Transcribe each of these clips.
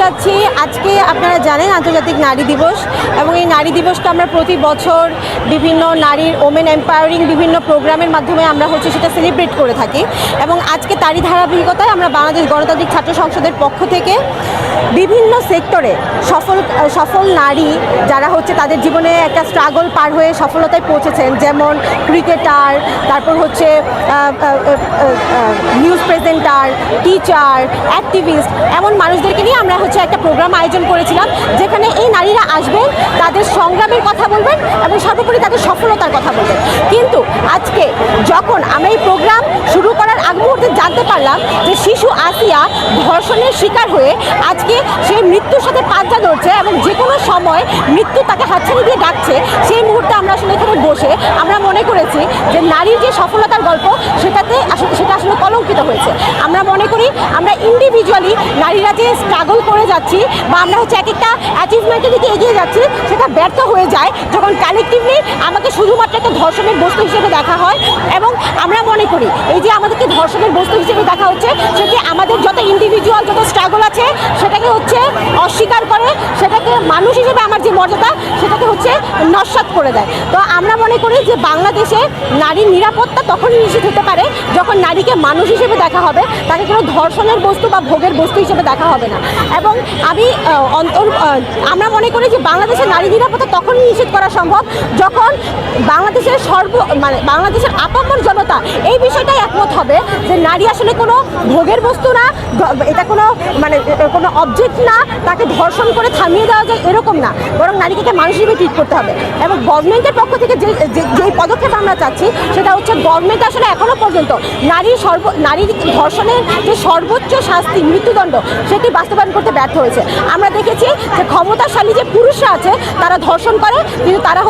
যাচ্ছি আজকে আপনারা জানেন আন্তর্জাতিক নারী দিবস এবং এই নারী দিবসটা আমরা প্রতি বছর বিভিন্ন নারীর ওমেন এম্পাওয়ারিং বিভিন্ন প্রোগ্রামের মাধ্যমে আমরা সেটা সেলিব্রেট করে থাকি এবং আজকে তারই ধারাবাহিকতায় আমরা বাংলাদেশ গণতান্ত্রিক ছাত্র সংসদের পক্ষ থেকে বিভিন্ন সেক্টরে সফল নারী যারা তাদের জীবনে একটা স্ট্রাগল পার হয়ে সফলতায় পৌঁছেছেন, যেমন ক্রিকেটার, তারপর নিউজ প্রেজেন্টার, টিচার, অ্যাক্টিভিস্ট, এমন মানুষদেরকে নিয়ে আমরা একটা প্রোগ্রাম আয়োজন করেছিলাম যেখানে এই নারীরা আসবেন, তাদের সংগ্রামের কথা বলবেন এবং সর্বোপরি তাদের সফলতার কথা বলবেন। কিন্তু আজকে যখন আমরা এই প্রোগ্রাম শুরু করার আগ মুহূর্তে জানতে পারলাম যে শিশু আসিয়া ধর্ষণের শিকার হয়ে আজকে সে মৃত্যুর সাথে পাঞ্জা ধরছে এবং যে কোনো সময় মৃত্যু তাকে হাতছানি দিয়ে ডাকছে, সেই মুহূর্তে আমরা এখানে বসে আমরা মনে করেছি যে নারীর যে সফলতার গল্প সেটা আসলে কলঙ্কিত হয়েছে। আমরা মনে করি আমরা ইন্ডিভিজুয়ালি নারীরা যে স্ট্রাগল করে যাচ্ছি বা আমরা এক একটা অ্যাচিভমেন্টের দিকে এগিয়ে যাচ্ছি সেটা ব্যর্থ হয়ে যায় যখন কালেকটিভলি আমাকে শুধুমাত্র একটা ধর্ষণের বস্তু হিসেবে দেখা হয়। এবং আমরা মনে করি এই যে আমাদেরকে ধর্ষণের বস্তু হিসেবে দেখা হচ্ছে সেটি আমাদের যত ইন্ডিভিজুয়াল যত স্ট্রাগল আছে সেটাকে অস্বীকার করে, সেটাকে মানুষ হিসেবে আমার যে মর্যাদা সেটাকে নস্যাৎ করে দেয়। তো আমরা মনে করি যে বাংলাদেশে নারীর নিরাপত্তা তখনই নিশ্চিত হতে পারে যখন নারীকে মানুষ হিসেবে দেখা হবে, তাকে কোনো ধর্ষণের বস্তু বা ভোগের বস্তু হিসেবে দেখা হবে না। এবং আমরা মনে করি যে বাংলাদেশের নারী নিরাপত্তা তখনই নিশ্চিত করা সম্ভব যখন বাংলাদেশের বাংলাদেশের আপামর জনতা এই বিষয়টাই একমত হবে যে নারী আসলে কোনো ভোগের বস্তু না, এটা কোনো অবজেক্ট না, তাকে ধর্ষণ করে থামিয়ে দেওয়া যায় এরকম না, বরং নারীকে মানুষ হিসেবে ট্রিট করতে হবে। এবং গভর্নমেন্টের পক্ষ থেকে যেই পদক্ষেপ আমরা চাচ্ছি সেটা গভর্নমেন্ট আসলে এখনও পর্যন্ত নারীর ধর্ষণের যে সর্বোচ্চ শাস্তি মৃত্যুদণ্ড সেটি বাস্তবায়ন করতে ব্যর্থ হয়েছে। আমরা দেখেছি যে ক্ষমতাশালী যে পুরুষরা আছে তারা ধর্ষণ করে কিন্তু তারা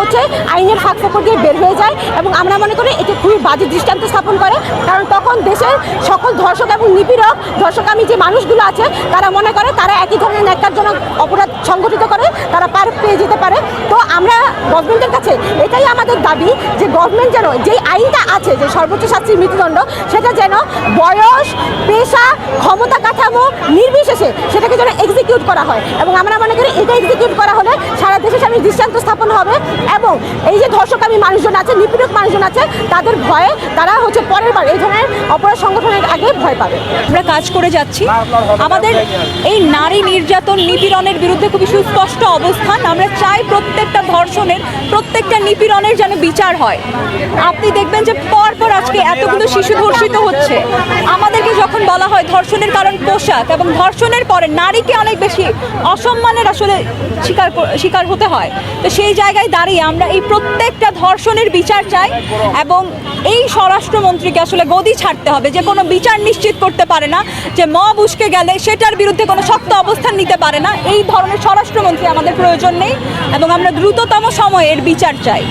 আইনের ফাঁক ফোকর দিয়ে বের হয়ে যায় এবং আমরা মনে করি এটি খুবই বাজে দৃষ্টান্ত স্থাপন করে, কারণ তখন দেশের সকল ধর্ষক এবং নিপীড়ক ধর্ষকামী যে মানুষগুলো আছে তারা মনে করে তারা একই ধরনের ন্যাক্কারজনক অপরাধ সংগঠিত করে তারা পার পেয়ে যেতে পারে। তো আমরা গভর্নমেন্টের কাছে এটাই আমাদের দাবি যে গভর্নমেন্ট যেন যেই আইনটা আছে যে সর্বোচ্চ শাস্তির মৃত্যুদণ্ড সেটা যেন বয়স, পেশা, ক্ষমতা কাঠামো নির্বিশেষে সেটাকে যেন এক্সিকিউট করা হয়। এবং আমরা মনে করি এটা এক্সিকিউট করা হলে সারা দেশের সামনে দৃষ্টান্ত স্থাপন হবে এবং এই যে ধর্ষকামী মানুষজন আছে, নিপীড়ক মানুষজন আছে, তাদের ভয়ে তারা পরের বার এই ধরনের অপরাধ সংগঠনের আগে ভয় পাবে। আমরা কাজ করে যাচ্ছি, আমাদের এই নারী নির্যাতন নিপীড়নের বিরুদ্ধে খুবই সুস্পষ্ট অবস্থান। আমরা চাই প্রত্যেকটা ধর্ষণের, প্রত্যেকটা নিপীড়নের যেন বিচার হয়। আপনি দেখবেন যে পরপর আজকে এতগুলো শিশু ধর্ষিত হচ্ছে। আমাদেরকে যখন বলা হয় ধর্ষণের কারণ পোশাক এবং ধর্ষণের পরে নারীকে অনেক বেশি অসম্মানের শিকার হতে হয়, তো সেই জায়গায় দাঁড়িয়ে আমরা এই প্রত্যেকটা ধর্ষণের বিচার চাই এবং এই স্বরাষ্ট্রমন্ত্রীকে গদি ছাড়তে হবে। যে কোনো বিচার নিশ্চিত করতে পারে না, যে মব উস্কে গেলে সেটার বিরুদ্ধে কোনো শক্ত অবস্থান নিতে পারে না, এই ধরনের স্বরাষ্ট্রমন্ত্রী আমাদের প্রয়োজন নেই এবং আমরা দ্রুততম সময়ে এর বিচার চাই।